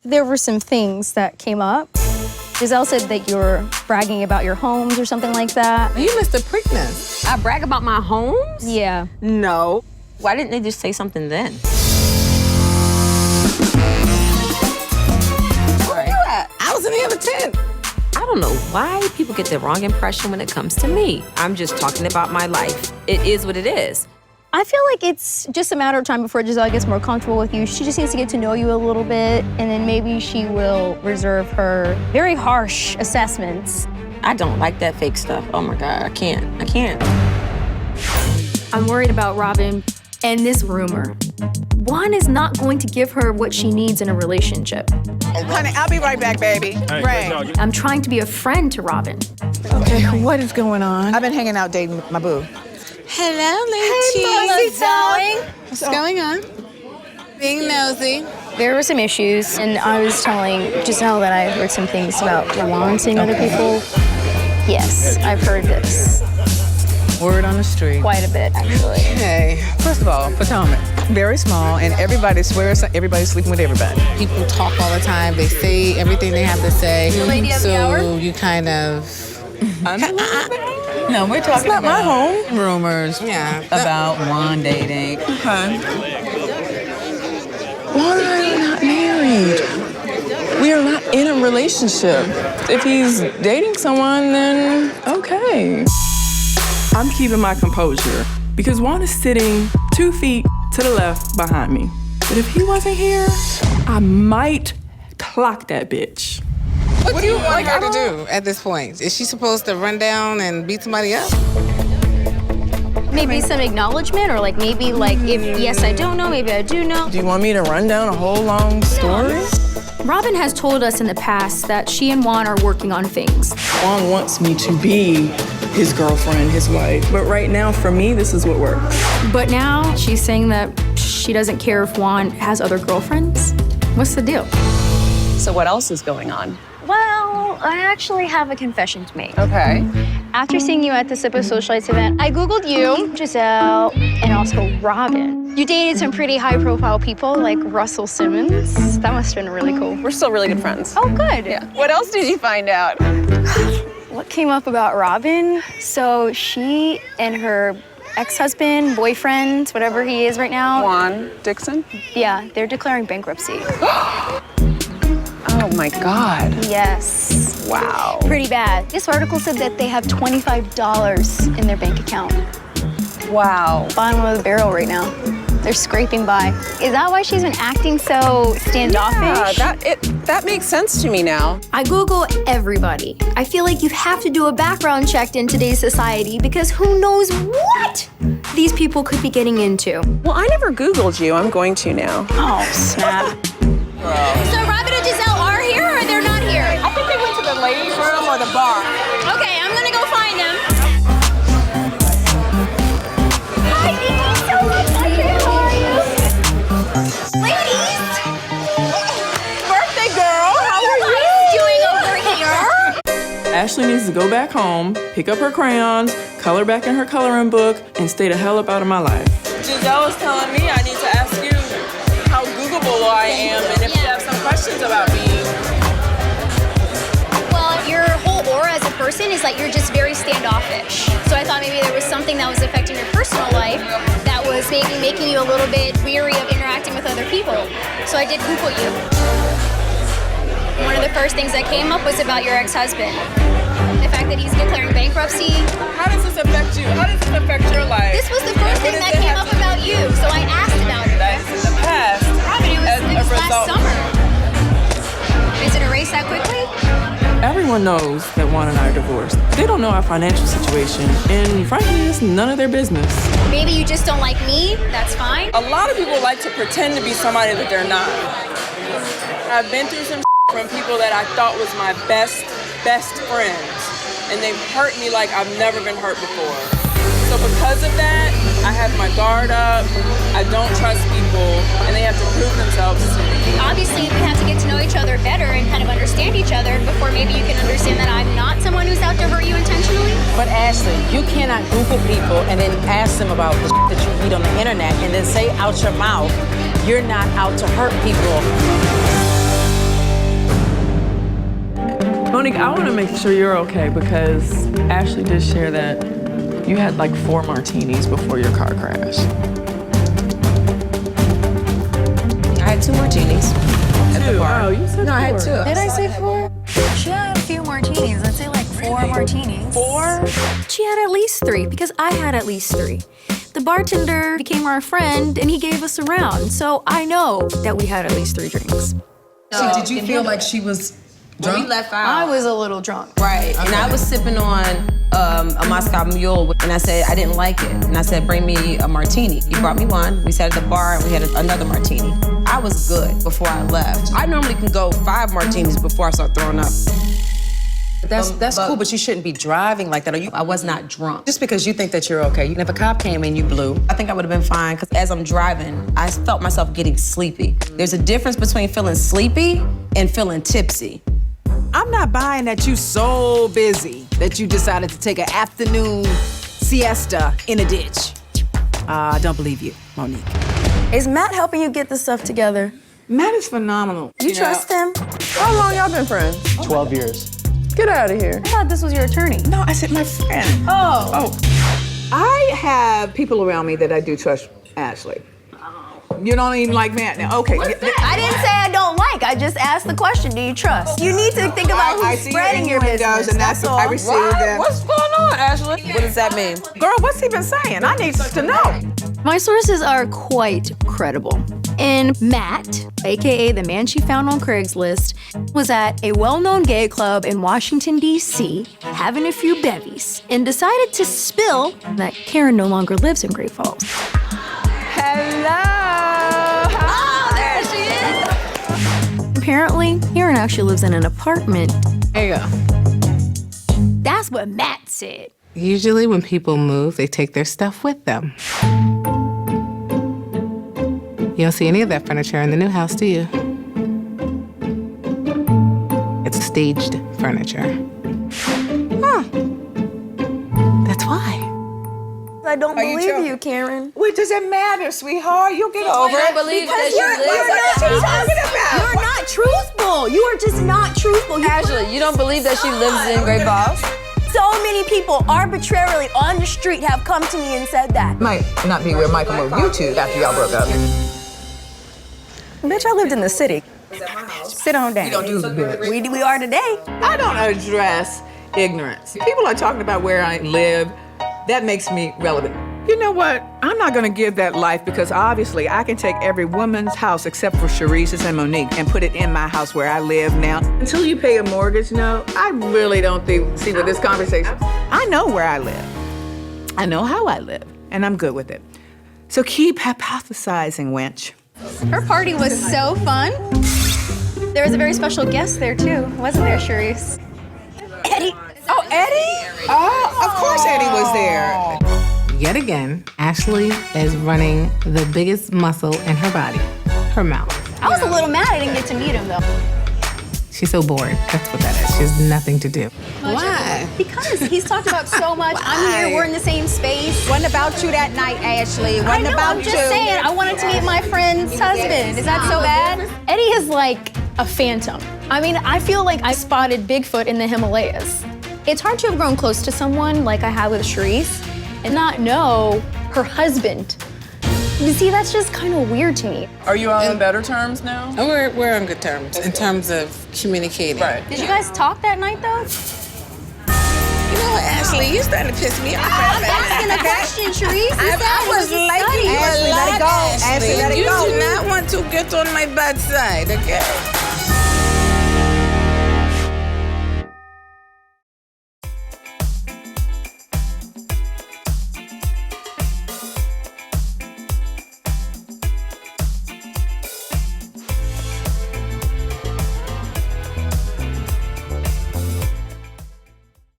There were some things that came up. Gizelle said that you were bragging about your homes or something like that. You missed the Preakness. I brag about my homes? Yeah. No. Why didn't they just say something then? Where you at? I was in the other tent. I don't know why people get the wrong impression when it comes to me. I'm just talking about my life. It is what it is. I feel like it's just a matter of time before Gizelle gets more comfortable with you. She just needs to get to know you a little bit, and then maybe she will reserve her very harsh assessments. I don't like that fake stuff. Oh my God, I can't. I'm worried about Robyn and this rumor. Juan is not going to give her what she needs in a relationship. Honey, I'll be right back, baby. Hey, Right. I'm trying to be a friend to Robyn. Okay, what is going on? I've been hanging out dating my boo. Hello, ladies. darling. What's going on? Being nosy. There were some issues, and I was telling Gizelle that I heard some things about Juan seeing other people. Yes, I've heard this. Word on the street. Quite a bit, actually. Hey, first of all, Potomac, very small, and everybody swears everybody's sleeping with everybody. People talk all the time. They say everything they have to say. The lady of the hour? So you kind of... No, we're talking It's not my about home. rumors about Juan dating. Okay. Juan and I are not married. We are not in a relationship. If he's dating someone, then okay. I'm keeping my composure because Juan is sitting 2 feet to the left behind me. But if he wasn't here, I might clock that bitch. What do you want her to do at this point? Is she supposed to run down and beat somebody up? Maybe some acknowledgement, or maybe if yes, I don't know, maybe I do know. Do you want me to run down a whole long story? Robyn has told us in the past that she and Juan are working on things. Juan wants me to be his girlfriend, his wife. But right now, for me, this is what works. But now she's saying that she doesn't care if Juan has other girlfriends. What's the deal? So what else is going on? Well, I actually have a confession to make. Okay. After seeing you at the Sip of Socialites event, I Googled you, Gizelle, and also Robyn. You dated some pretty high-profile people like Russell Simmons. That must have been really cool. We're still really good friends. Oh, good. Yeah. What else did you find out? What came up about Robyn? So she and her ex-husband, boyfriend, whatever he is right now. Juan Dixon? Yeah, they're declaring bankruptcy. Oh my God. Yes. Wow. Pretty bad. This article said that they have $25 in their bank account. Wow. Bottom of the barrel right now. They're scraping by. Is that why she's been acting so standoffish? Yeah, that makes sense to me now. I Google everybody. I feel like you have to do a background check in today's society because who knows what these people could be getting into. Well, I never Googled you. I'm going to now. Oh, snap. So Robyn and Gizelle are here or they're not here? I think they went to the ladies' room or the bar. Okay, I'm gonna go find them. Hi, thank you so much. How are you? Ladies! Birthday girl, how are What you? are you doing over here? Ashley needs to go back home, pick up her crayons, color back in her coloring book, and stay the hell up out of my life. Giselle is telling me I need to ask you how Googleable I am and if you have some questions about me. Well, your whole aura as a person is like you're just very standoffish. So I thought maybe there was something that was affecting your personal life that was maybe making you a little bit weary of interacting with other people. So I did Google you. One of the first things that came up was about your ex-husband. The fact that he's declaring bankruptcy. How does this affect you? How does this affect your life? This was the first thing that came up about you, so I asked about it. That's in the past. Robyn, it was last summer. Is it erased that quickly? Everyone knows that Juan and I are divorced. They don't know our financial situation, and frankly, it's none of their business. Maybe you just don't like me, that's fine. A lot of people like to pretend to be somebody that they're not. I've been through some from people that I thought was my best friends, and they've hurt me like I've never been hurt before. So because of that, I have my guard up, I don't trust people, and they have to prove themselves to me. Obviously, we have to get to know each other better and kind of understand each other before maybe you can understand that I'm not someone who's out to hurt you intentionally. But Ashley, you cannot Google people and then ask them about the that you read on the internet and then say out your mouth, you're not out to hurt people. Monique, I want to make sure you're okay because Ashley did share that you had like 4 martinis before your car crash. I had 2 martinis at the bar. Oh, you said No, I had 2. 4. Did I say 4? She had a few martinis. I'd say like 4 martinis. 4? She had at least 3 because I had at least 3. The bartender became our friend and he gave us a round. So I know that we had at least 3 drinks. So did you feel like she was drunk? When we left out. I was a little drunk. Right, and I was sipping on a Moscow Mule, and I said I didn't like it. And I said, bring me a martini. He brought me one. We sat at the bar and we had another martini. I was good before I left. I normally can go 5 martinis before I start throwing up. That's cool, but you shouldn't be driving like that. I was not drunk. Just because you think that you're okay. If a cop came and you blew. I think I would have been fine, because as I'm driving, I felt myself getting sleepy. There's a difference between feeling sleepy and feeling tipsy. I'm not buying that you so busy that you decided to take an afternoon siesta in a ditch. I don't believe you, Monique. Is Matt helping you get this stuff together? Matt is phenomenal. You trust him? How long y'all been friends? 12 years. Get out of here. I thought this was your attorney. No, I said my friend. Oh. I have people around me that I do trust Ashley. You don't even like Matt now. Okay. I didn't say I don't like. I just asked the question, do you trust? You need to think about I who's see spreading your innuendos, business. and That's all. I received that. What's going on, Ashley? What does that mean? Girl, what's he been saying? I need to know. My sources are quite credible. And Matt, AKA the man she found on Craigslist, was at a well-known gay club in Washington, D.C., having a few bevies, and decided to spill that Karen no longer lives in Great Falls. Hello. Oh, there she is! Apparently, Karen actually lives in an apartment. There you go. That's what Matt said. Usually when people move, they take their stuff with them. You don't see any of that furniture in the new house, do you? It's staged furniture. Huh. That's why. I don't believe you, Karen. What does it matter, sweetheart? You'll get over it. believe that You're not truthful. You are just not truthful. Ashley, you don't believe that she lives in Great Falls? So many people arbitrarily on the street have come to me and said that. Might not be where Michael moved you to after y'all broke up. Bitch, I lived in the city. Sit on down. We don't do good. We are today. I don't address ignorance. People are talking about where I live. That makes me relevant. You know what? I'm not gonna give that life because obviously I can take every woman's house except for Sharice's and Monique and put it in my house where I live now. Until you pay a mortgage note, I really don't see with this conversation. I know where I live. I know how I live, and I'm good with it. So keep hypothesizing, wench. Her party was so fun. There was a very special guest there too, wasn't there, Sharice? Eddie. Oh, Eddie? Oh, of course Eddie was there. Yet again, Ashley is running the biggest muscle in her body, her mouth. I was a little mad I didn't get to meet him though. She's so bored. That's what that is. She has nothing to do. Why? Because he's talked about so much. I'm here, we're in the same space. Wasn't about you that night, Ashley. I Wasn't know, about I'm just saying, I wanted to meet my friend's husband. Is that so bad? Eddie is like a phantom. I mean, I feel like I spotted Bigfoot in the Himalayas. It's hard to have grown close to someone like I had with Sharice and not know her husband. You see, that's just kind of weird to me. Are you all on better terms now? We're on good terms in terms of communicating. Right. Did you guys talk that night though? You know what, Ashley, you're starting to piss me off. I'm asking a question, Sharice. I was liking you a Ashley, lot, let it go. Ashley. Ashley, let it You go. do not want to get on my bad side, okay?